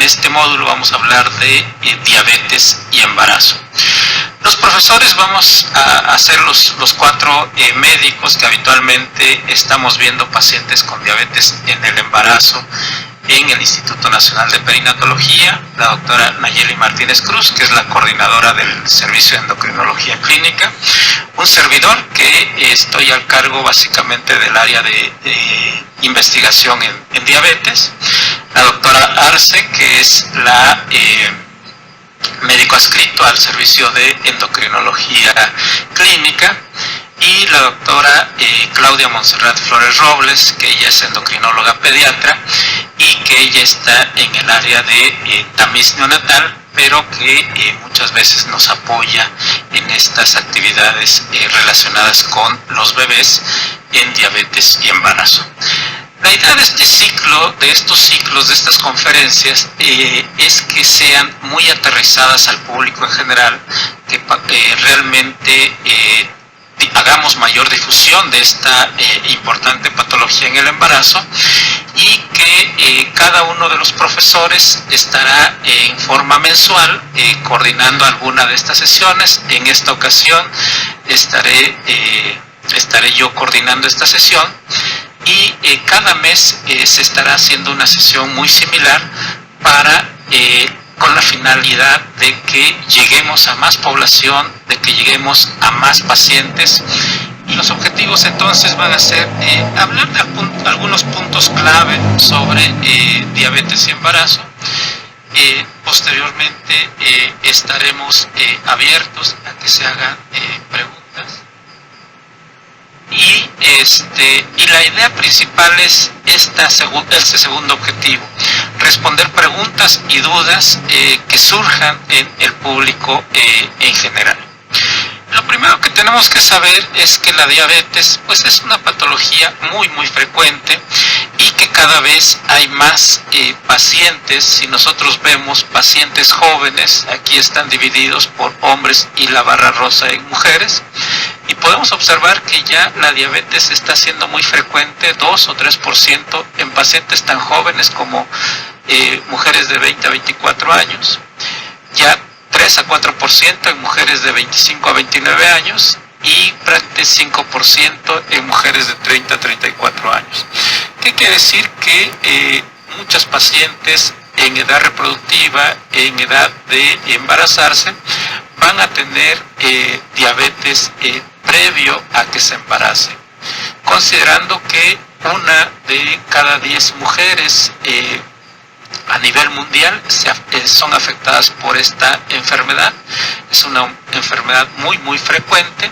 en este módulo vamos a hablar de diabetes y embarazo. Los profesores vamos a ser los cuatro médicos que habitualmente estamos viendo pacientes con diabetes en el embarazo en el Instituto Nacional de Perinatología, la doctora Nayeli Martínez Cruz, que es la coordinadora del Servicio de Endocrinología Clínica, un servidor que estoy al cargo básicamente del área de investigación en diabetes, la doctora Arce, que es la médico adscrito al Servicio de Endocrinología Clínica, y la doctora Claudia Montserrat Flores Robles, que ella es endocrinóloga pediatra y que ella está en el área de tamiz neonatal, pero que muchas veces nos apoya en estas actividades relacionadas con los bebés en diabetes y embarazo. La idea de este ciclo, de estas conferencias, es que sean muy aterrizadas al público en general, que realmente hagamos mayor difusión de esta importante patología en el embarazo, y que cada uno de los profesores estará en forma mensual coordinando alguna de estas sesiones. En esta ocasión estaré yo coordinando esta sesión, y cada mes se estará haciendo una sesión muy similar con la finalidad de que lleguemos a más población, de que lleguemos a más pacientes. Y los objetivos entonces van a ser hablar de algunos puntos clave sobre diabetes y embarazo. Posteriormente estaremos abiertos a que se hagan preguntas. Y la idea principal es este segundo objetivo: responder preguntas y dudas que surjan en el público en general. Lo primero que tenemos que saber es que la diabetes pues es una patología muy frecuente, y que cada vez hay más pacientes. Si nosotros vemos pacientes jóvenes, aquí están divididos por hombres y la barra rosa en mujeres, y podemos observar que ya la diabetes está siendo muy frecuente, 2 o 3% en pacientes tan jóvenes como mujeres de 20 a 24 años, ya 3 a 4% en mujeres de 25 a 29 años, y prácticamente 5% en mujeres de 30 a 34 años. ¿Qué quiere decir? Que muchas pacientes en edad reproductiva, en edad de embarazarse, van a tener diabetes previo a que se embaracen, considerando que una de cada 10 mujeres a nivel mundial son afectadas por esta enfermedad. Es una enfermedad muy frecuente,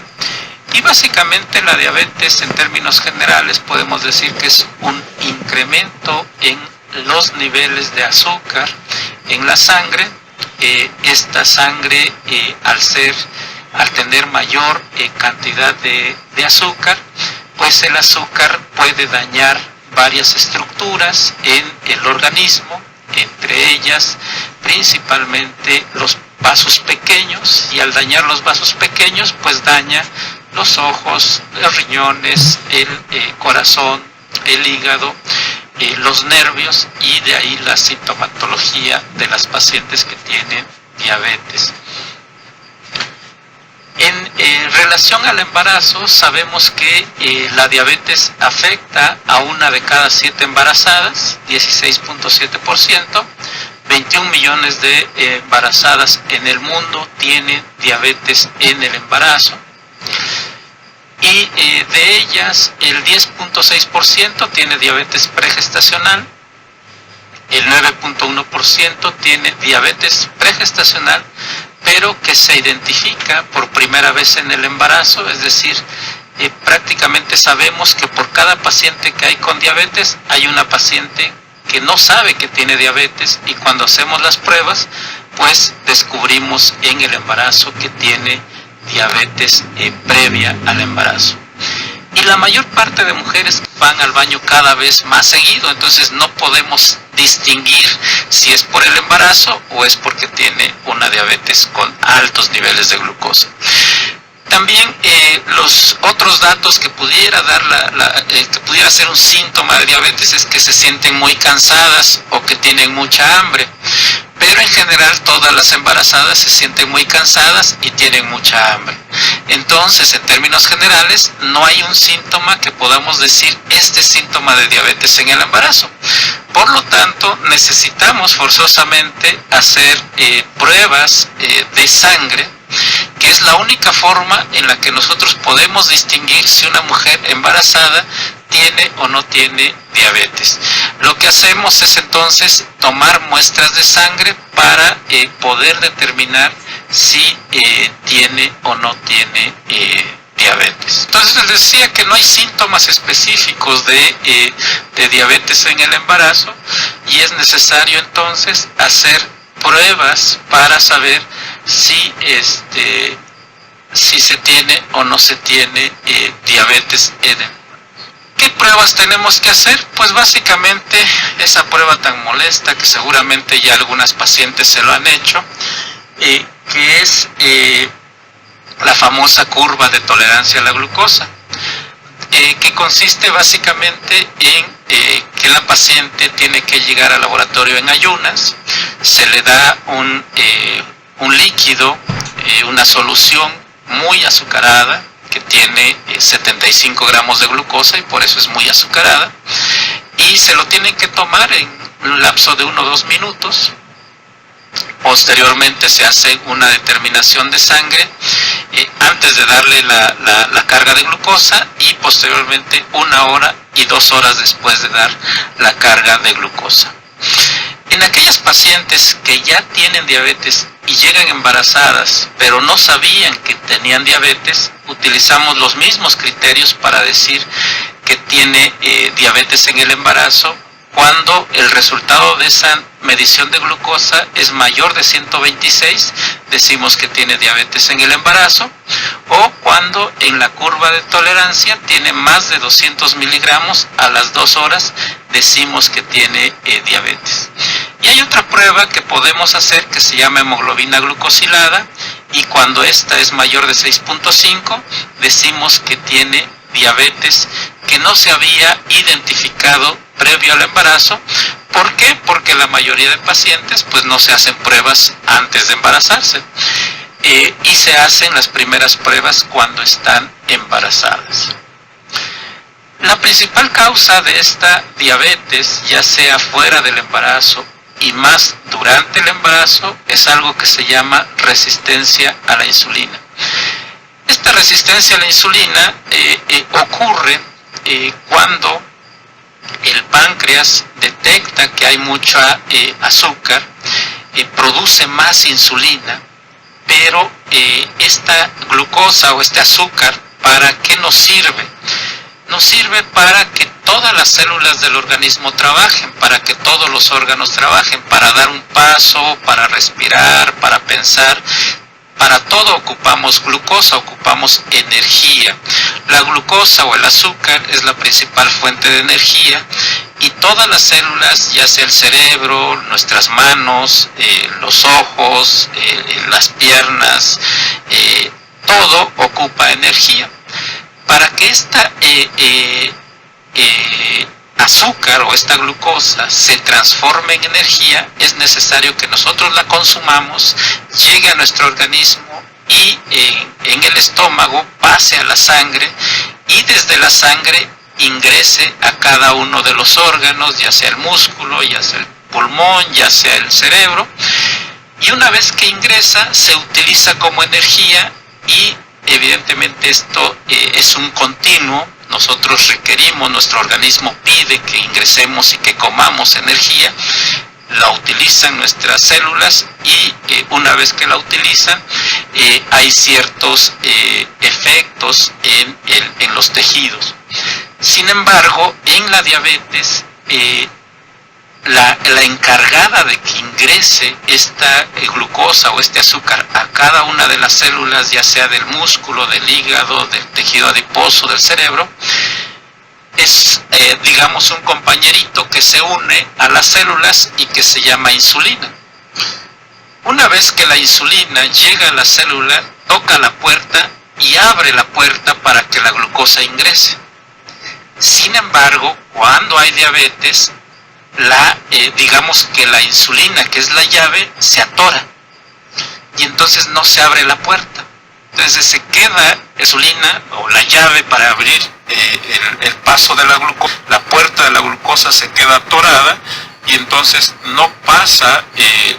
y básicamente la diabetes, en términos generales, podemos decir que es un incremento en los niveles de azúcar en la sangre. Esta sangre, al tener mayor cantidad de azúcar, pues el azúcar puede dañar varias estructuras en el organismo, entre ellas principalmente los vasos pequeños, y al dañar los vasos pequeños pues daña los ojos, los riñones, el corazón, el hígado, los nervios, y de ahí la sintomatología de las pacientes que tienen diabetes. En relación al embarazo, sabemos que la diabetes afecta a una de cada 7 embarazadas, 16.7%, 21 millones de embarazadas en el mundo tienen diabetes en el embarazo, y de ellas el 10.6% tiene diabetes pregestacional, el 9.1% tiene diabetes pregestacional, pero que se identifica por primera vez en el embarazo. Es decir, prácticamente sabemos que por cada paciente que hay con diabetes, hay una paciente que no sabe que tiene diabetes, y cuando hacemos las pruebas, pues descubrimos en el embarazo que tiene diabetes previa al embarazo. Y la mayor parte de mujeres van al baño cada vez más seguido, entonces no podemos distinguir si es por el embarazo o es porque tiene una diabetes con altos niveles de glucosa. También los otros datos que pudiera dar que pudiera ser un síntoma de diabetes es que se sienten muy cansadas o que tienen mucha hambre. Pero en general todas las embarazadas se sienten muy cansadas y tienen mucha hambre. Entonces, en términos generales, no hay un síntoma que podamos decir este síntoma de diabetes en el embarazo. Por lo tanto, necesitamos forzosamente hacer pruebas de sangre, que es la única forma en la que nosotros podemos distinguir si una mujer embarazada tiene o no tiene diabetes. Lo que hacemos es entonces tomar muestras de sangre para poder determinar si tiene o no tiene diabetes. Entonces les decía que no hay síntomas específicos de diabetes en el embarazo y es necesario entonces hacer pruebas para saber si se tiene o no se tiene diabetes en el embarazo. ¿Qué pruebas tenemos que hacer? Pues básicamente esa prueba tan molesta que seguramente ya algunas pacientes se lo han hecho, que es la famosa curva de tolerancia a la glucosa, que consiste básicamente en que la paciente tiene que llegar al laboratorio en ayunas, se le da un líquido, una solución muy azucarada, que tiene 75 gramos de glucosa y por eso es muy azucarada, y se lo tienen que tomar en un lapso de 1 o 2 minutos. Posteriormente se hace una determinación de sangre antes de darle la carga de glucosa y posteriormente 1 hora y 2 horas después de dar la carga de glucosa. En aquellas pacientes que ya tienen diabetes y llegan embarazadas, pero no sabían que tenían diabetes, utilizamos los mismos criterios para decir que tiene diabetes en el embarazo, cuando el resultado de esa medición de glucosa es mayor de 126, decimos que tiene diabetes en el embarazo, o cuando en la curva de tolerancia tiene más de 200 miligramos a las 2 horas, decimos que tiene diabetes. Y hay otra prueba que podemos hacer que se llama hemoglobina glucosilada, y cuando esta es mayor de 6.5, decimos que tiene diabetes que no se había identificado previo al embarazo. ¿Por qué? Porque la mayoría de pacientes pues no se hacen pruebas antes de embarazarse y se hacen las primeras pruebas cuando están embarazadas. La principal causa de esta diabetes, ya sea fuera del embarazo y más durante el embarazo, es algo que se llama resistencia a la insulina. Esta resistencia a la insulina ocurre cuando el páncreas detecta que hay mucha azúcar, produce más insulina, pero esta glucosa o este azúcar, ¿para qué nos sirve? Nos sirve para que todas las células del organismo trabajen, para que todos los órganos trabajen, para dar un paso, para respirar, para pensar. Para todo ocupamos glucosa, ocupamos energía. La glucosa o el azúcar es la principal fuente de energía y todas las células, ya sea el cerebro, nuestras manos, los ojos, las piernas, todo ocupa energía. Para que esta azúcar o esta glucosa se transforme en energía, es necesario que nosotros la consumamos, llegue a nuestro organismo y en el estómago pase a la sangre y desde la sangre ingrese a cada uno de los órganos, ya sea el músculo, ya sea el pulmón, ya sea el cerebro, y una vez que ingresa se utiliza como energía y evidentemente esto es un continuo. Nosotros requerimos, nuestro organismo pide que ingresemos y que comamos energía, la utilizan nuestras células y una vez que la utilizan hay ciertos efectos en los tejidos. Sin embargo, en la diabetes, la encargada de que ingrese esta glucosa o este azúcar a cada una de las células, ya sea del músculo, del hígado, del tejido adiposo, del cerebro, es digamos un compañerito que se une a las células y que se llama insulina. Una vez que la insulina llega a la célula, toca la puerta y abre la puerta para que la glucosa ingrese. Sin embargo, cuando hay diabetes, digamos que la insulina, que es la llave, se atora y entonces no se abre la puerta. Entonces se queda insulina o la llave para abrir el paso de la glucosa, la puerta de la glucosa se queda atorada y entonces no pasa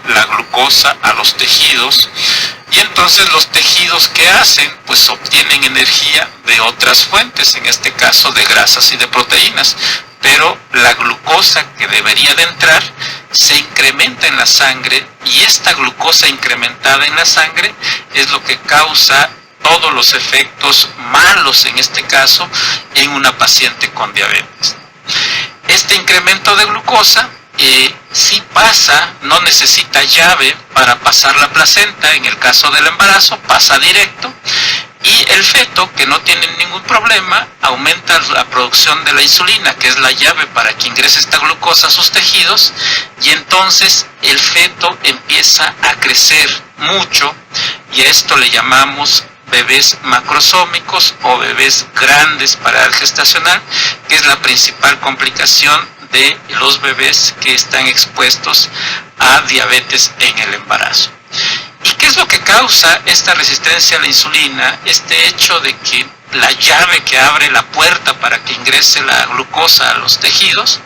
la glucosa a los tejidos, y entonces los tejidos, ¿qué hacen? Pues obtienen energía de otras fuentes, en este caso de grasas y de proteínas, pero la glucosa que debería de entrar se incrementa en la sangre, y esta glucosa incrementada en la sangre es lo que causa todos los efectos malos, en este caso, en una paciente con diabetes. Este incremento de glucosa sí pasa, no necesita llave para pasar la placenta, en el caso del embarazo pasa directo, y el feto, que no tiene ningún problema, aumenta la producción de la insulina, que es la llave para que ingrese esta glucosa a sus tejidos, y entonces el feto empieza a crecer mucho, y a esto le llamamos bebés macrosómicos o bebés grandes para edad gestacional, que es la principal complicación de los bebés que están expuestos a diabetes en el embarazo. ¿Y qué es lo que causa esta resistencia a la insulina? Este hecho de que la llave que abre la puerta para que ingrese la glucosa a los tejidos,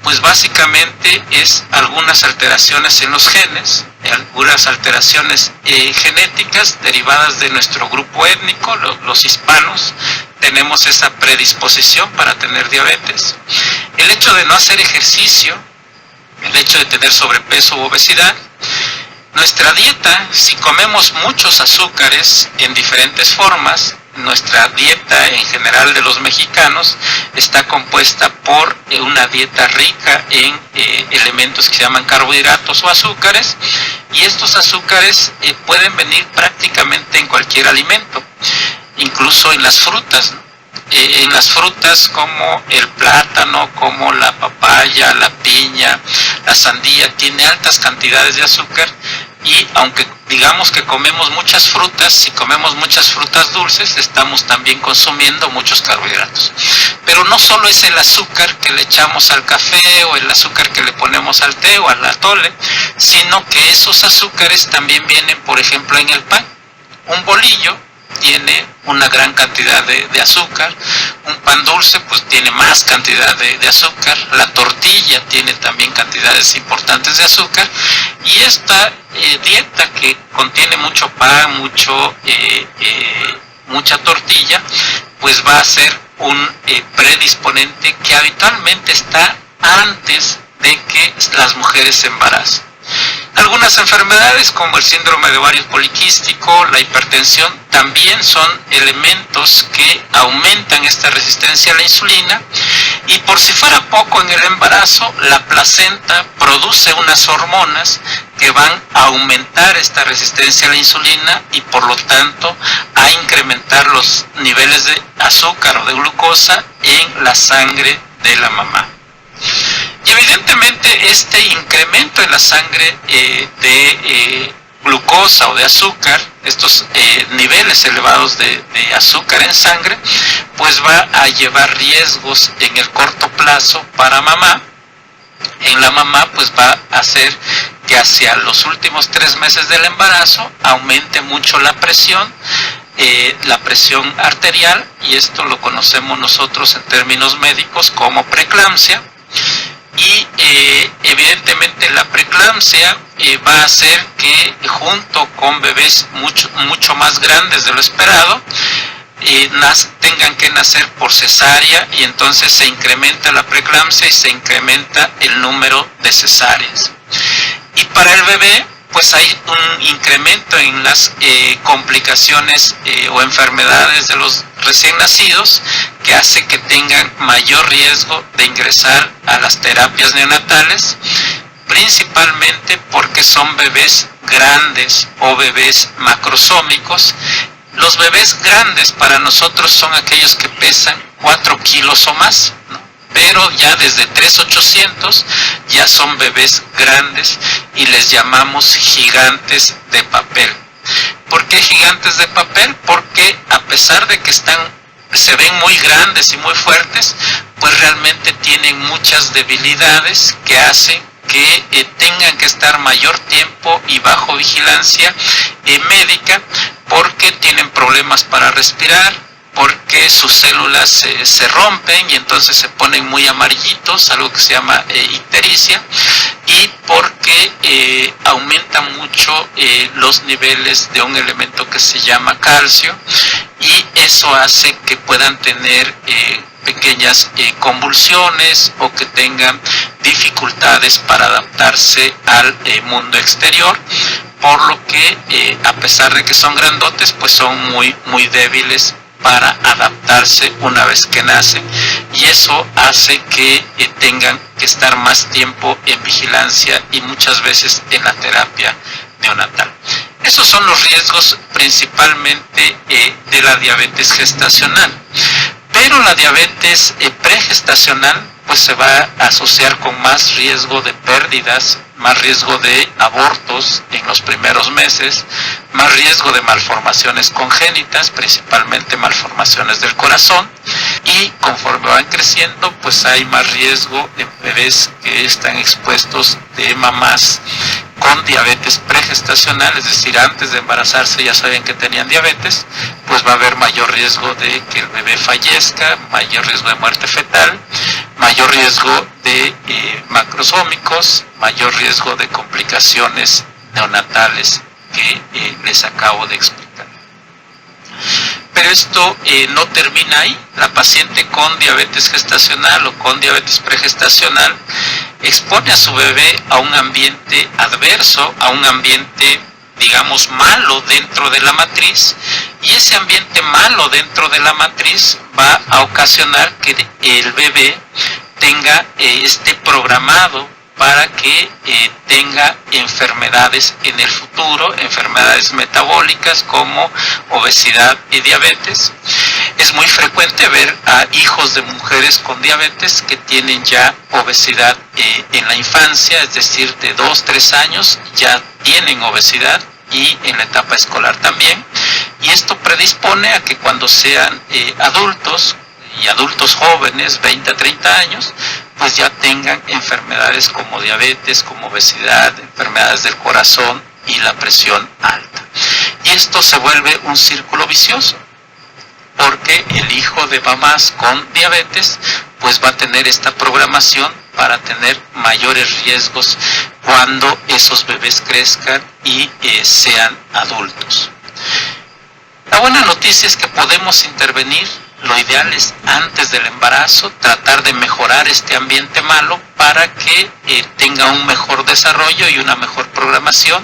pues básicamente es algunas alteraciones en los genes, algunas alteraciones genéticas derivadas de nuestro grupo étnico, los hispanos. Tenemos esa predisposición para tener diabetes. El hecho de no hacer ejercicio, el hecho de tener sobrepeso u obesidad. Nuestra dieta, si comemos muchos azúcares en diferentes formas, nuestra dieta en general de los mexicanos está compuesta por una dieta rica en elementos que se llaman carbohidratos o azúcares, y estos azúcares pueden venir prácticamente en cualquier alimento, incluso en las frutas, ¿no? En las frutas como el plátano, como la papaya, la piña, la sandía, tiene altas cantidades de azúcar, y aunque digamos que comemos muchas frutas, si comemos muchas frutas dulces, estamos también consumiendo muchos carbohidratos. Pero no solo es el azúcar que le echamos al café o el azúcar que le ponemos al té o al atole, sino que esos azúcares también vienen, por ejemplo, en el pan. Un bolillo tiene una gran cantidad de azúcar, un pan dulce pues tiene más cantidad de azúcar, la tortilla tiene también cantidades importantes de azúcar, y esta dieta que contiene mucho pan, mucha tortilla, pues va a ser un predisponente que habitualmente está antes de que las mujeres se embaracen. Algunas enfermedades como el síndrome de ovario poliquístico, la hipertensión, también son elementos que aumentan esta resistencia a la insulina, y por si fuera poco, en el embarazo la placenta produce unas hormonas que van a aumentar esta resistencia a la insulina y por lo tanto a incrementar los niveles de azúcar o de glucosa en la sangre de la mamá. Y evidentemente este incremento en la sangre de glucosa o de azúcar, estos niveles elevados de azúcar en sangre, pues va a llevar riesgos en el corto plazo para mamá. En la mamá pues va a hacer que hacia los últimos 3 meses del embarazo aumente mucho la presión arterial, y esto lo conocemos nosotros en términos médicos como preeclampsia. Y evidentemente la preeclampsia va a hacer que junto con bebés mucho más grandes de lo esperado tengan que nacer por cesárea, y entonces se incrementa la preeclampsia y se incrementa el número de cesáreas. Y para el bebé pues hay un incremento en las complicaciones o enfermedades de los recién nacidos, que hace que tengan mayor riesgo de ingresar a las terapias neonatales, principalmente porque son bebés grandes o bebés macrosómicos. Los bebés grandes para nosotros son aquellos que pesan 4 kilos o más, ¿no? Pero ya desde 3,800 ya son bebés grandes y les llamamos gigantes de papel. ¿Por qué gigantes de papel? Porque a pesar de que se ven muy grandes y muy fuertes, pues realmente tienen muchas debilidades que hacen que tengan que estar mayor tiempo y bajo vigilancia médica, porque tienen problemas para respirar, porque sus células se rompen y entonces se ponen muy amarillitos, algo que se llama ictericia, y porque aumentan mucho los niveles de un elemento que se llama calcio, y eso hace que puedan tener pequeñas convulsiones o que tengan dificultades para adaptarse al mundo exterior, por lo que a pesar de que son grandotes, pues son muy débiles para adaptarse una vez que nacen, y eso hace que tengan que estar más tiempo en vigilancia y muchas veces en la terapia neonatal. Esos son los riesgos principalmente de la diabetes gestacional, pero la diabetes pregestacional pues se va a asociar con más riesgo de pérdidas, más riesgo de abortos en los primeros meses, más riesgo de malformaciones congénitas, principalmente malformaciones del corazón, y conforme van creciendo pues hay más riesgo de bebés que están expuestos, de mamás con diabetes pregestacional, es decir, antes de embarazarse ya saben que tenían diabetes, pues va a haber mayor riesgo de que el bebé fallezca, mayor riesgo de muerte fetal, mayor riesgo de macrosómicos, mayor riesgo de complicaciones neonatales que les acabo de explicar. Pero esto no termina ahí. La paciente con diabetes gestacional o con diabetes pregestacional expone a su bebé a un ambiente adverso, a un ambiente, digamos, malo dentro de la matriz, y ese ambiente malo dentro de la matriz va a ocasionar que el bebé esté programado para que tenga enfermedades en el futuro, enfermedades metabólicas como obesidad y diabetes. Es muy frecuente ver a hijos de mujeres con diabetes que tienen ya obesidad en la infancia, es decir, de 2-3 años ya tienen obesidad, y en la etapa escolar también, y esto predispone a que cuando sean adultos, y adultos jóvenes, 20 a 30 años, pues ya tengan enfermedades como diabetes, como obesidad, enfermedades del corazón y la presión alta. Y esto se vuelve un círculo vicioso, porque el hijo de mamás con diabetes pues va a tener esta programación para tener mayores riesgos cuando esos bebés crezcan y sean adultos. La buena noticia es que podemos intervenir. Lo ideal es antes del embarazo tratar de mejorar este ambiente malo para que tenga un mejor desarrollo y una mejor programación.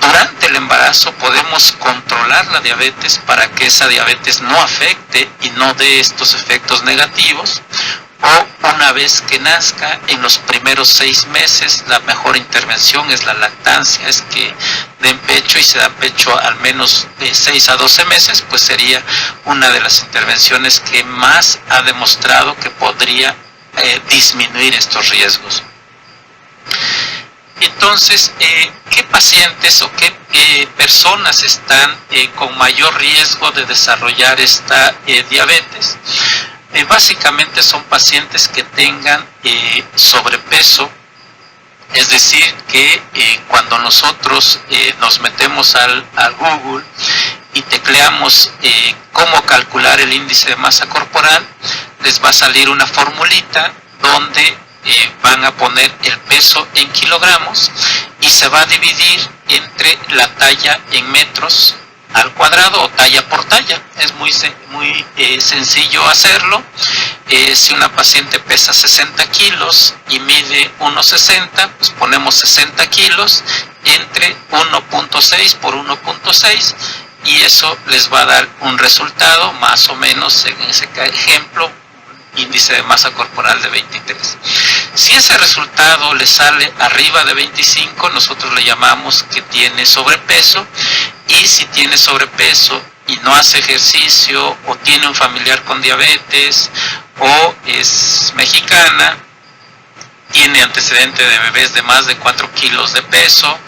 Durante el embarazo podemos controlar la diabetes para que esa diabetes no afecte y no dé estos efectos negativos. O una vez que nazca, en los primeros 6 meses, la mejor intervención es la lactancia, es que den pecho, y se da pecho al menos de 6 a 12 meses, pues sería una de las intervenciones que más ha demostrado que podría disminuir estos riesgos. Entonces, ¿qué pacientes o qué personas están con mayor riesgo de desarrollar esta diabetes? Básicamente son pacientes que tengan sobrepeso, es decir, que cuando nosotros nos metemos al Google y tecleamos cómo calcular el índice de masa corporal, les va a salir una formulita donde van a poner el peso en kilogramos y se va a dividir entre la talla en metros al cuadrado o talla por talla. Es muy sencillo hacerlo. Si una paciente pesa 60 kilos y mide 1,60, pues ponemos 60 kilos entre 1.6 por 1.6 y eso les va a dar un resultado más o menos, en ese ejemplo, índice de masa corporal de 23. Si ese resultado le sale arriba de 25, nosotros le llamamos que tiene sobrepeso, y si tiene sobrepeso y no hace ejercicio, o tiene un familiar con diabetes, o es mexicana, tiene antecedente de bebés de más de 4 kilos de peso,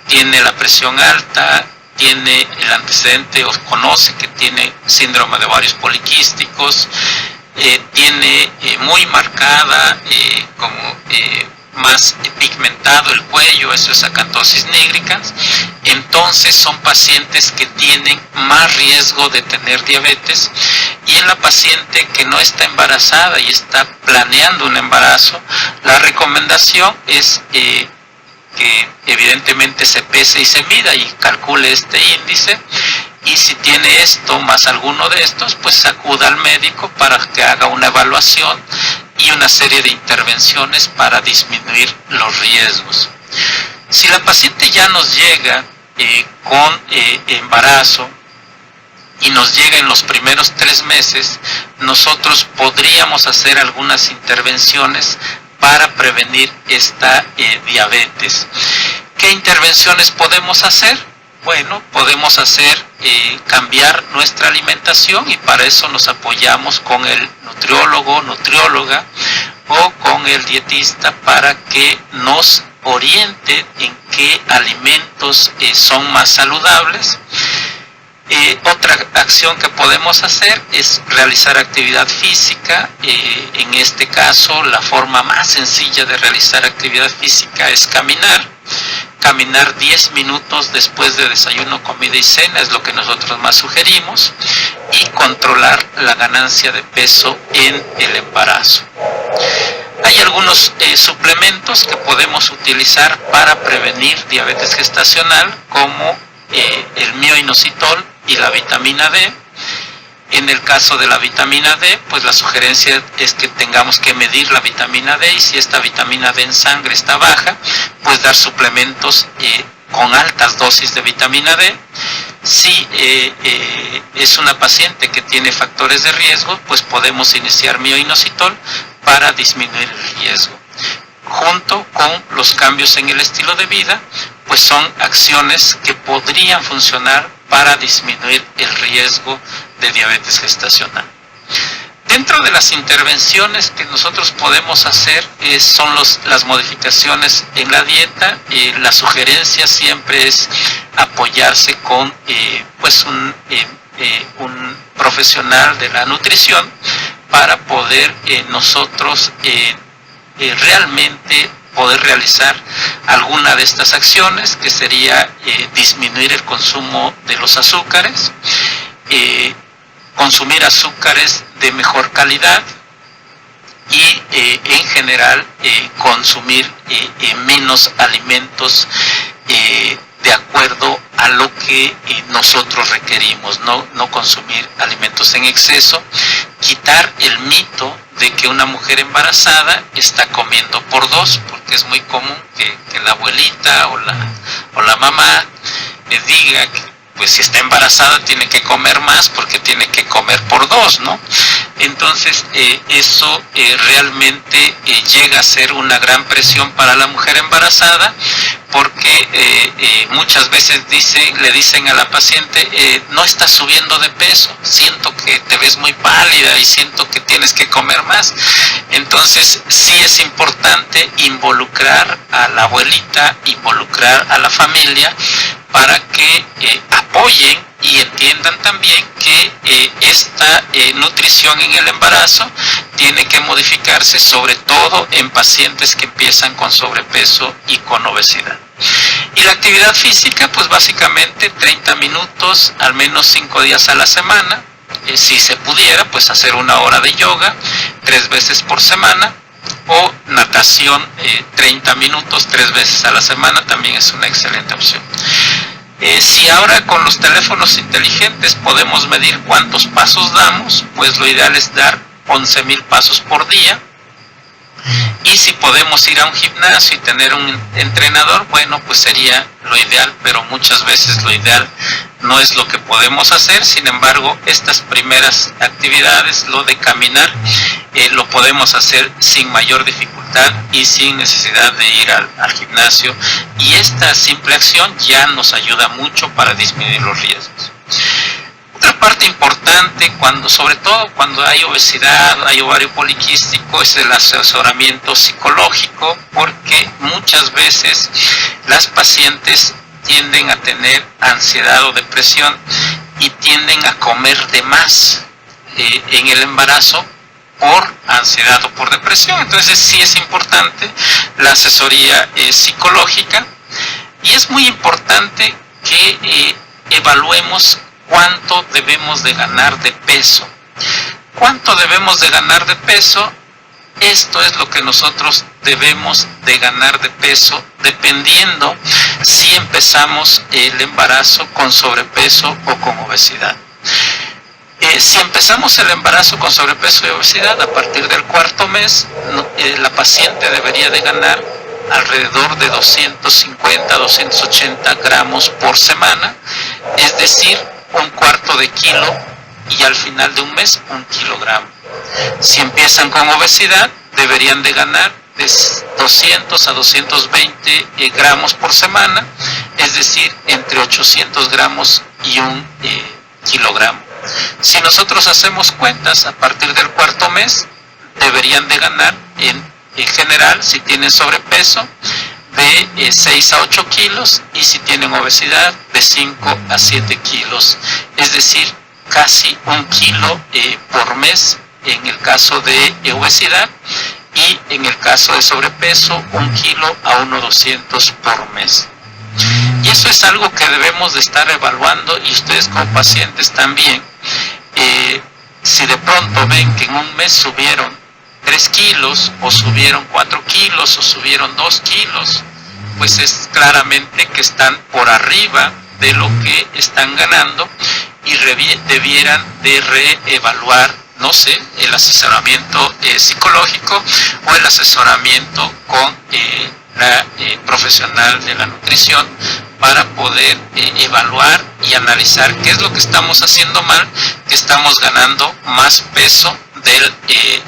tiene la presión alta, tiene el antecedente o conoce que tiene síndrome de ovarios poliquísticos, tiene muy marcada como más pigmentado el cuello, eso es acantosis nigricans, entonces son pacientes que tienen más riesgo de tener diabetes. Y en la paciente que no está embarazada y está planeando un embarazo, la recomendación es que evidentemente se pese y se mida y calcule este índice, y si tiene esto más alguno de estos, pues acuda al médico para que haga una evaluación y una serie de intervenciones para disminuir los riesgos. Si la paciente ya nos llega con embarazo y nos llega en los primeros 3 meses, nosotros podríamos hacer algunas intervenciones para prevenir esta diabetes. ¿Qué intervenciones podemos hacer? Bueno, podemos cambiar nuestra alimentación, y para eso nos apoyamos con el nutriólogo, nutrióloga o con el dietista para que nos oriente en qué alimentos son más saludables. Otra acción que podemos hacer es realizar actividad física. En este caso, la forma más sencilla de realizar actividad física es caminar. Caminar 10 minutos después de desayuno, comida y cena es lo que nosotros más sugerimos, y controlar la ganancia de peso en el embarazo. Hay algunos suplementos que podemos utilizar para prevenir diabetes gestacional, como el mioinositol y la vitamina D. En el caso de la vitamina D, pues la sugerencia es que tengamos que medir la vitamina D, y si esta vitamina D en sangre está baja, pues dar suplementos con altas dosis de vitamina D. Si es una paciente que tiene factores de riesgo, pues podemos iniciar mioinositol para disminuir el riesgo. Junto con los cambios en el estilo de vida, pues son acciones que podrían funcionar para disminuir el riesgo de diabetes gestacional. Dentro de las intervenciones que nosotros podemos hacer son las modificaciones en la dieta. La sugerencia siempre es apoyarse con un profesional de la nutrición para poder nosotros realmente poder realizar alguna de estas acciones, que sería disminuir el consumo de los azúcares, consumir azúcares de mejor calidad y en general consumir menos alimentos de acuerdo a lo que nosotros requerimos, no consumir alimentos en exceso, quitar el mito de que una mujer embarazada está comiendo por 2, porque es muy común que la abuelita o la mamá diga que pues si está embarazada tiene que comer más porque tiene que comer por 2, ¿no? Entonces eso realmente llega a ser una gran presión para la mujer embarazada, porque muchas veces le dicen a la paciente, no estás subiendo de peso, siento que te ves muy pálida y siento que tienes que comer más. Entonces sí es importante involucrar a la abuelita, involucrar a la familia, para que apoyen y entiendan también que esta nutrición en el embarazo tiene que modificarse, sobre todo en pacientes que empiezan con sobrepeso y con obesidad. Y la actividad física, pues básicamente 30 minutos, al menos 5 días a la semana. Si se pudiera, pues hacer 1 hora de yoga 3 veces por semana, o natación 30 minutos 3 veces a la semana, también es una excelente opción. Si ahora con los teléfonos inteligentes podemos medir cuántos pasos damos, pues lo ideal es dar 11,000 pasos por día. Y si podemos ir a un gimnasio y tener un entrenador, bueno, pues sería lo ideal, pero muchas veces lo ideal no es lo que podemos hacer. Sin embargo, estas primeras actividades, lo de caminar, lo podemos hacer sin mayor dificultad y sin necesidad de ir al gimnasio, y esta simple acción ya nos ayuda mucho para disminuir los riesgos. Otra parte importante, sobre todo cuando hay obesidad, hay ovario poliquístico, es el asesoramiento psicológico, porque muchas veces las pacientes tienden a tener ansiedad o depresión y tienden a comer de más en el embarazo por ansiedad o por depresión. Entonces sí es importante la asesoría psicológica, y es muy importante que evaluemos cuánto debemos de ganar de peso. ¿Cuánto debemos de ganar de peso? Esto es lo que nosotros debemos de ganar de peso dependiendo si empezamos el embarazo con sobrepeso o con obesidad. Si empezamos el embarazo con sobrepeso y obesidad, a partir del 4º mes, la paciente debería de ganar alrededor de 250, 280 gramos por semana, es decir, 1/4 kilo, y al final de un mes 1 kilogramo. Si empiezan con obesidad, deberían de ganar de 200 a 220 gramos por semana, es decir, entre 800 gramos y 1 kilogramo. Si nosotros hacemos cuentas, a partir del 4º mes, deberían de ganar en general, si tienen sobrepeso, de 6 a 8 kilos, y si tienen obesidad, de 5 a 7 kilos. Es decir, casi 1 kilo por mes en el caso de obesidad, y en el caso de sobrepeso 1 kilo a 1,200 por mes. Y eso es algo que debemos de estar evaluando, y ustedes como pacientes también. Si de pronto ven que en un mes subieron 3 kilos, o subieron 4 kilos, o subieron 2 kilos, pues es claramente que están por arriba de lo que están ganando, y debieran de reevaluar, no sé, el asesoramiento psicológico o el asesoramiento con la profesional de la nutrición, para poder evaluar y analizar qué es lo que estamos haciendo mal, que estamos ganando más peso del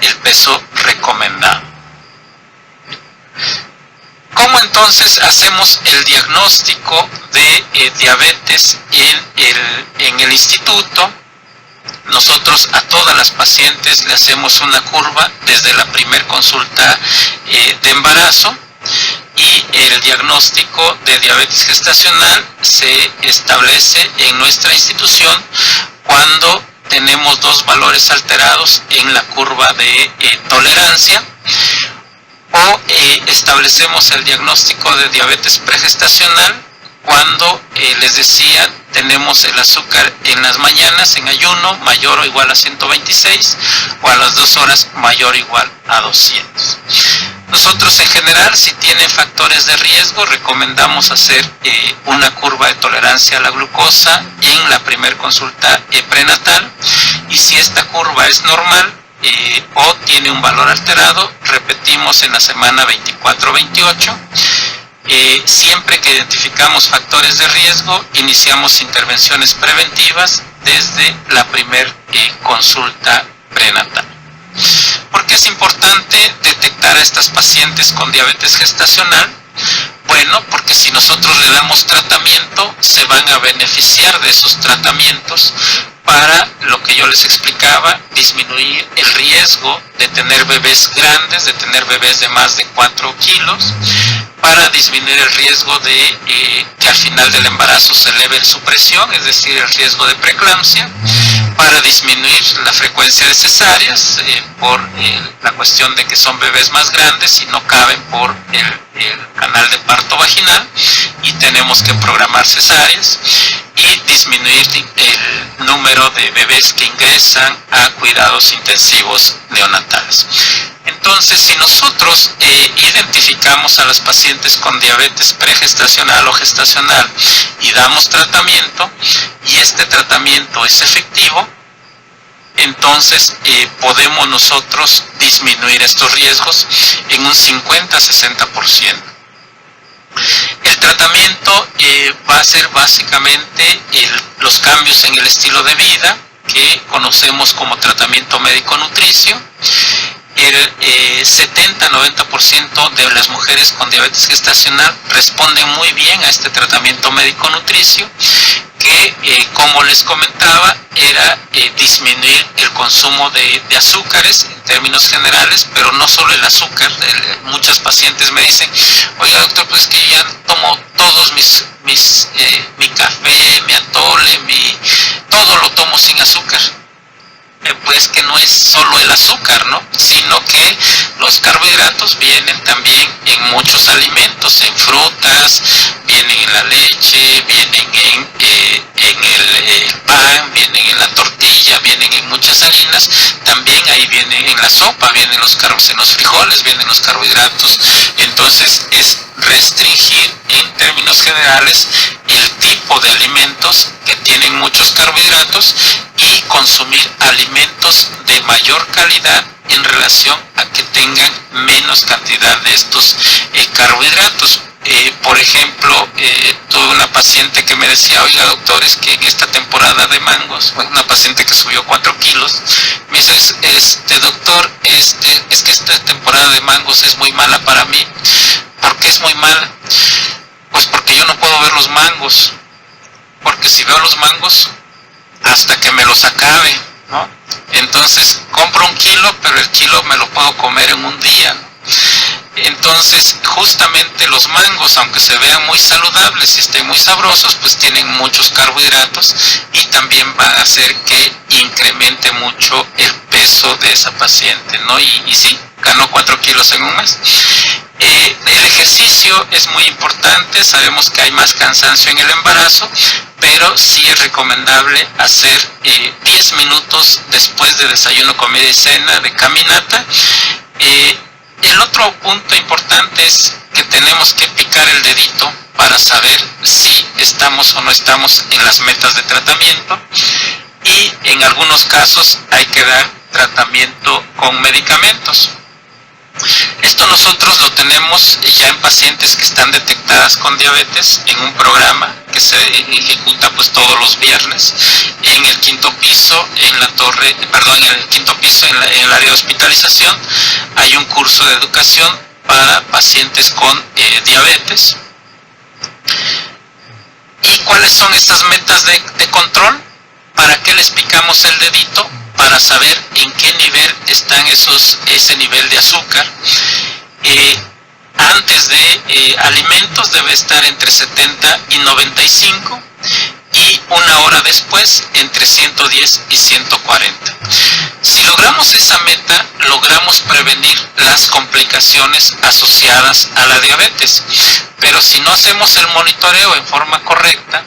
el peso recomendado. ¿Cómo entonces hacemos el diagnóstico de diabetes en el instituto? Nosotros a todas las pacientes le hacemos una curva desde la primer consulta de embarazo, y el diagnóstico de diabetes gestacional se establece en nuestra institución cuando tenemos 2 valores alterados en la curva de tolerancia, o establecemos el diagnóstico de diabetes pregestacional cuando, les decía, tenemos el azúcar en las mañanas en ayuno mayor o igual a 126, o a las 2 horas mayor o igual a 200. Nosotros en general, si tienen factores de riesgo, recomendamos hacer una curva de tolerancia a la glucosa en la primer consulta prenatal, y si esta curva es normal o tiene un valor alterado, repetimos en la semana 24-28. Siempre que identificamos factores de riesgo, iniciamos intervenciones preventivas desde la primer consulta prenatal. ¿Por qué es importante detectar a estas pacientes con diabetes gestacional? Bueno, porque si nosotros le damos tratamiento, se van a beneficiar de esos tratamientos para lo que yo les explicaba, disminuir el riesgo de tener bebés grandes, de tener bebés de más de 4 kilos, para disminuir el riesgo de que al final del embarazo se eleve su presión, es decir, el riesgo de preeclampsia, para disminuir la frecuencia de cesáreas por la cuestión de que son bebés más grandes y no caben por el canal de parto vaginal y tenemos que programar cesáreas, y disminuir el número de bebés que ingresan a cuidados intensivos neonatales. Entonces, si nosotros identificamos a las pacientes con diabetes pregestacional o gestacional y damos tratamiento, y este tratamiento es efectivo, entonces podemos nosotros disminuir estos riesgos en un 50-60%. El tratamiento va a ser básicamente los cambios en el estilo de vida, que conocemos como tratamiento médico-nutricio. El 70-90% de las mujeres con diabetes gestacional responden muy bien a este tratamiento médico-nutricio, que, como les comentaba, era disminuir el consumo de azúcares en términos generales, pero no solo el azúcar. Muchos pacientes me dicen, oiga doctor, pues que ya tomo todos mi café, mi atole, todo lo tomo sin azúcar. Pues que no es solo el azúcar, ¿no? Sino que los carbohidratos vienen también en muchos alimentos, en frutas, vienen en la leche, vienen en el pan, vienen en la tortilla, vienen en muchas harinas, también ahí vienen en la sopa, vienen los en los frijoles, vienen los carbohidratos. Entonces es restringir en términos generales el tipo de alimentos que tienen muchos carbohidratos y consumir alimentos de mayor calidad en relación a que tengan menos cantidad de estos carbohidratos. Por ejemplo, tuve una paciente que me decía, oiga doctor, es que en esta temporada de mangos, una paciente que subió 4 kilos, me dice, doctor, es que esta temporada de mangos es muy mala para mí. ¿Por qué es muy mala? Pues porque yo no puedo ver los mangos, porque si veo los mangos, hasta que me los acabe, ¿no? Entonces compro 1 kilo, pero el kilo me lo puedo comer en un día. Entonces justamente los mangos, aunque se vean muy saludables y estén muy sabrosos, pues tienen muchos carbohidratos y también van a hacer que incremente mucho el peso de esa paciente, ¿no? Y sí, ganó 4 kilos en un mes. El ejercicio es muy importante, sabemos que hay más cansancio en el embarazo, pero sí es recomendable hacer 10 minutos después de desayuno, comida y cena de caminata. El otro punto importante es que tenemos que picar el dedito para saber si estamos o no estamos en las metas de tratamiento, y en algunos casos hay que dar tratamiento con medicamentos. Esto nosotros lo tenemos ya en pacientes que están detectadas con diabetes en un programa que se ejecuta pues todos los viernes en el 5º piso, en el área de hospitalización. Hay un curso de educación para pacientes con diabetes. ¿Y cuáles son estas metas de control? ¿Para qué les picamos el dedito? Para saber en qué nivel están ese nivel de azúcar. Antes de alimentos debe estar entre 70 y 95, y 1 hora después entre 110 y 140. Si logramos esa meta, logramos prevenir las complicaciones asociadas a la diabetes. Pero si no hacemos el monitoreo en forma correcta,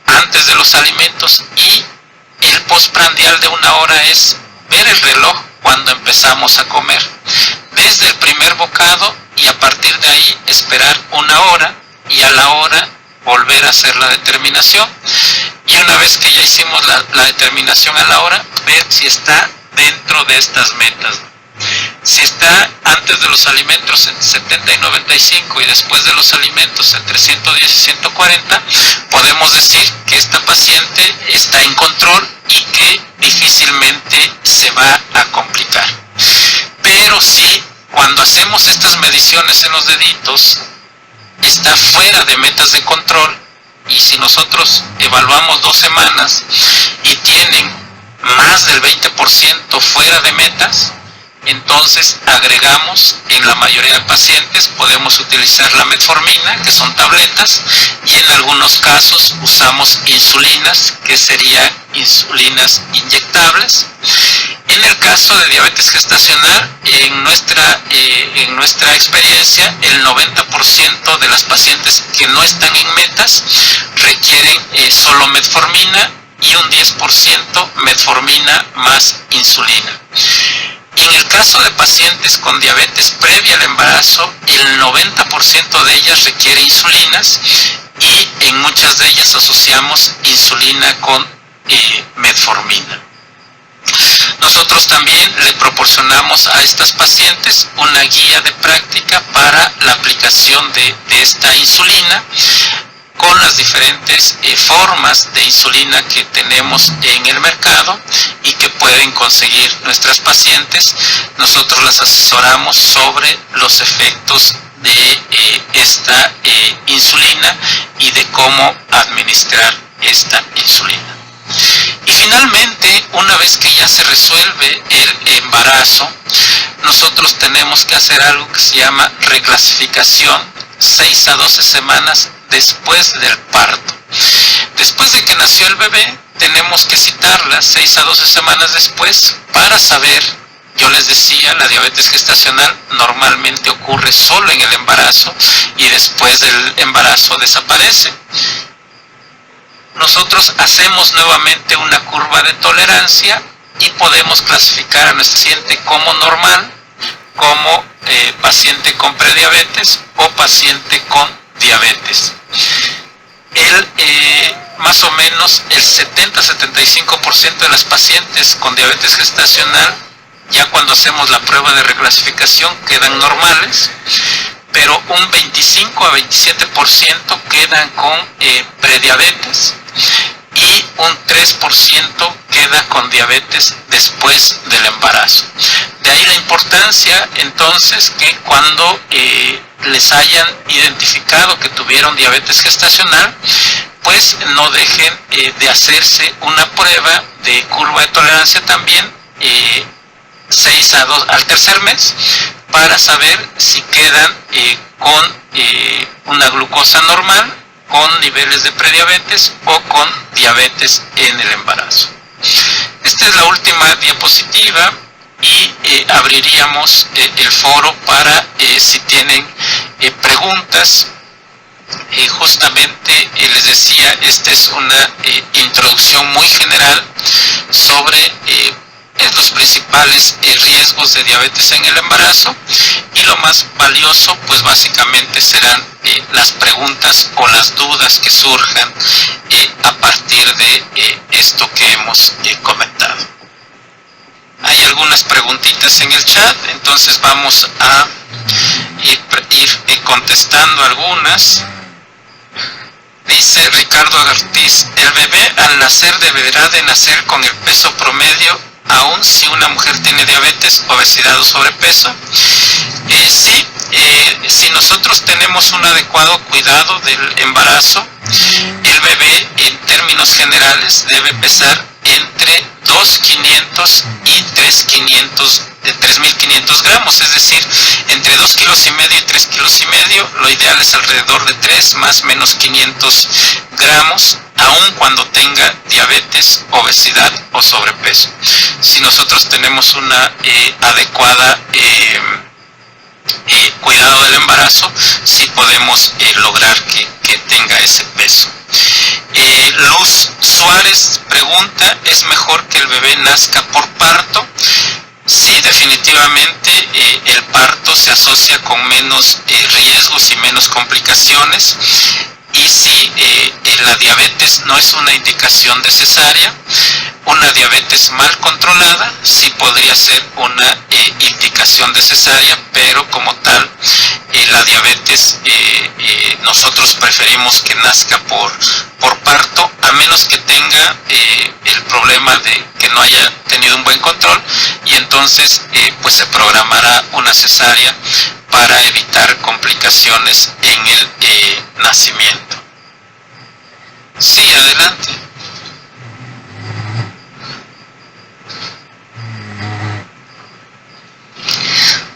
antes de los alimentos, y el postprandial de 1 hora es ver el reloj cuando empezamos a comer, desde el primer bocado, y a partir de ahí esperar 1 hora, y a la hora volver a hacer la determinación, y una vez que ya hicimos la determinación a la hora, ver si está dentro de estas metas. Si está antes de los alimentos entre 70 y 95 y después de los alimentos entre 110 y 140, podemos decir que esta paciente está en control y que difícilmente se va a complicar. Pero si cuando hacemos estas mediciones en los deditos está fuera de metas de control, y si nosotros evaluamos 2 semanas y tienen más del 20% fuera de metas, entonces agregamos, en la mayoría de pacientes podemos utilizar la metformina, que son tabletas, y en algunos casos usamos insulinas, que serían insulinas inyectables. En el caso de diabetes gestacional, en nuestra experiencia, el 90% de las pacientes que no están en metas requieren solo metformina, y un 10% metformina más insulina. Y en el caso de pacientes con diabetes previa al embarazo, el 90% de ellas requiere insulinas, y en muchas de ellas asociamos insulina con metformina. Nosotros también le proporcionamos a estas pacientes una guía de práctica para la aplicación de esta insulina. con las diferentes formas de insulina que tenemos en el mercado y que pueden conseguir nuestras pacientes. Nosotros las asesoramos sobre los efectos de esta insulina y de cómo administrar esta insulina. Y finalmente, una vez que ya se resuelve el embarazo, nosotros tenemos que hacer algo que se llama reclasificación 6 a 12 semanas después del parto. Después de que nació el bebé, tenemos que citarla 6 a 12 semanas después para saber. Yo les decía, la diabetes gestacional normalmente ocurre solo en el embarazo y después del embarazo desaparece. Nosotros hacemos nuevamente una curva de tolerancia y podemos clasificar a nuestro paciente como normal, como paciente con prediabetes o paciente con diabetes. Más o menos el 70-75% de las pacientes con diabetes gestacional, ya cuando hacemos la prueba de reclasificación, quedan normales, pero un 25 a 27% quedan con prediabetes y un 3% queda con diabetes después del embarazo. De ahí la importancia entonces que cuando les hayan identificado que tuvieron diabetes gestacional, pues no dejen de hacerse una prueba de curva de tolerancia también 6 a 2 al tercer mes para saber si quedan con una glucosa normal, con niveles de prediabetes o con diabetes en el embarazo. Esta es la última diapositiva y abriríamos el foro para si tienen preguntas. Justamente les decía, esta es una introducción muy general sobre los principales riesgos de diabetes en el embarazo, y lo más valioso pues básicamente serán las preguntas o las dudas que surjan a partir de esto que hemos comentado. Hay algunas preguntitas en el chat, entonces vamos a ir contestando algunas. Dice Ricardo Ortiz: el bebé al nacer deberá de nacer con el peso promedio aun si una mujer tiene diabetes, obesidad o sobrepeso. Sí, si nosotros tenemos un adecuado cuidado del embarazo, el bebé en términos generales debe pesar entre 2.500 y 3.500 gramos, es decir, entre 2,5 kilos y 3,5 kilos. Lo ideal es alrededor de 3 más menos 500 gramos, aun cuando tenga diabetes, obesidad o sobrepeso. Si nosotros tenemos una adecuada cuidado del embarazo, sí podemos lograr que tenga ese peso. Luz Suárez pregunta: ¿es mejor que el bebé nazca por parto? Sí, definitivamente el parto se asocia con menos riesgos y menos complicaciones. Y si la diabetes no es una indicación de cesárea, una diabetes mal controlada sí podría ser una indicación de cesárea, pero como tal la diabetes nosotros preferimos que nazca por parto, a menos que tenga el problema de que no haya tenido un buen control, y entonces pues se programará una cesárea para evitar complicaciones en el nacimiento. Sí, adelante.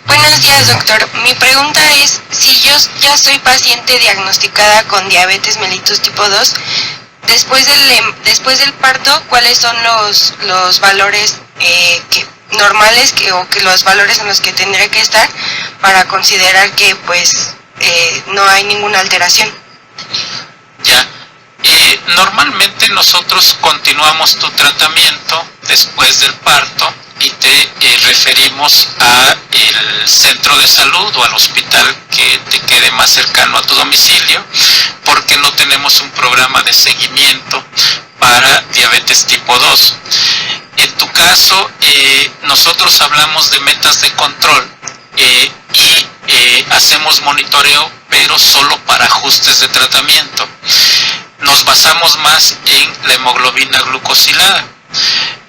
Buenos días, doctor. Mi pregunta es, si yo ya soy paciente diagnosticada con diabetes mellitus tipo 2, después del parto, ¿cuáles son los valores normales o los valores en los que tendré que estar para considerar que pues no hay ninguna alteración? Ya. Normalmente nosotros continuamos tu tratamiento después del parto y te referimos a el centro de salud o al hospital que te quede más cercano a tu domicilio, porque no tenemos un programa de seguimiento para diabetes tipo 2. En tu caso, nosotros hablamos de metas de control y hacemos monitoreo pero solo para ajustes de tratamiento. Nos basamos más en la hemoglobina glucosilada.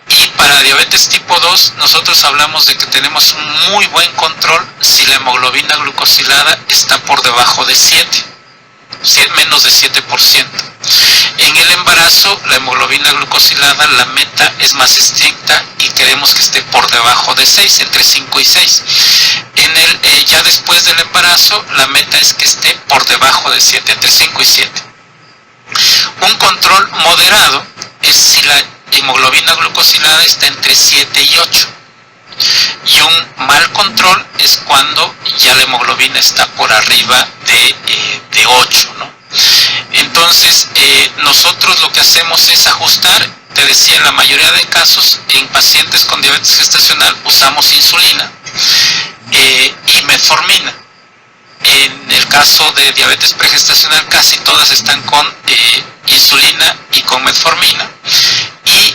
Y para diabetes tipo 2, nosotros hablamos de que tenemos un muy buen control si la hemoglobina glucosilada está por debajo de 7, menos de 7%. En el embarazo, la hemoglobina glucosilada, la meta es más estricta y queremos que esté por debajo de 6, entre 5 y 6. Ya después del embarazo, la meta es que esté por debajo de 7, entre 5 y 7. Un control moderado es si la hemoglobina glucosilada está entre 7 y 8. Y un mal control es cuando ya la hemoglobina está por arriba de 8, ¿no? Entonces, nosotros lo que hacemos es ajustar. Te decía, en la mayoría de casos, en pacientes con diabetes gestacional usamos insulina y metformina. En el caso de diabetes pregestacional, casi todas están con insulina y con metformina. Y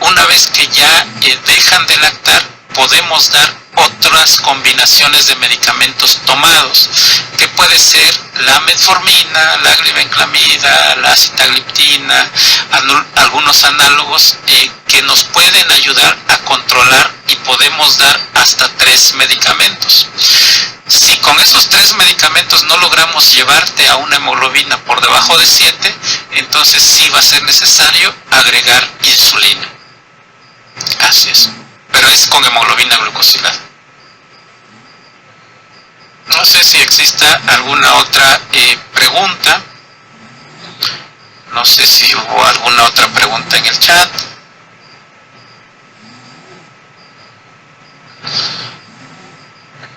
una vez que ya dejan de lactar, podemos dar otras combinaciones de medicamentos tomados, que puede ser la metformina, la glibenclamida, la sitagliptina, algunos análogos que nos pueden ayudar a controlar, y podemos dar hasta 3 medicamentos. Si con esos 3 medicamentos no logramos llevarte a una hemoglobina por debajo de 7, entonces sí va a ser necesario agregar insulina. Así es. Pero es con hemoglobina glucosilada. No sé si exista alguna otra pregunta. No sé si hubo alguna otra pregunta en el chat.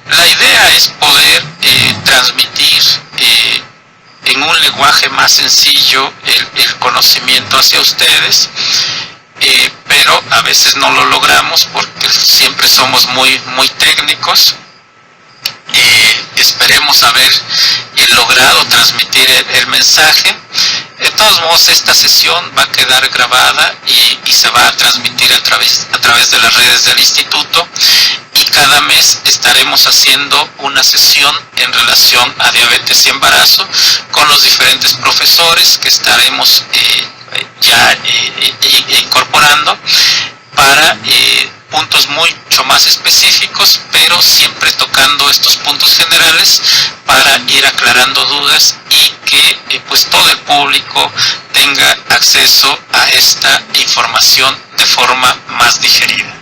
La idea es poder transmitir en un lenguaje más sencillo el conocimiento hacia ustedes. Pero a veces no lo logramos porque siempre somos muy técnicos. Esperemos haber logrado transmitir el mensaje. De todos modos, esta sesión va a quedar grabada y se va a transmitir a través de las redes del instituto, y cada mes estaremos haciendo una sesión en relación a diabetes y embarazo con los diferentes profesores que estaremos ya incorporando para puntos mucho más específicos, pero siempre tocando estos puntos generales para ir aclarando dudas y que pues todo el público tenga acceso a esta información de forma más digerida.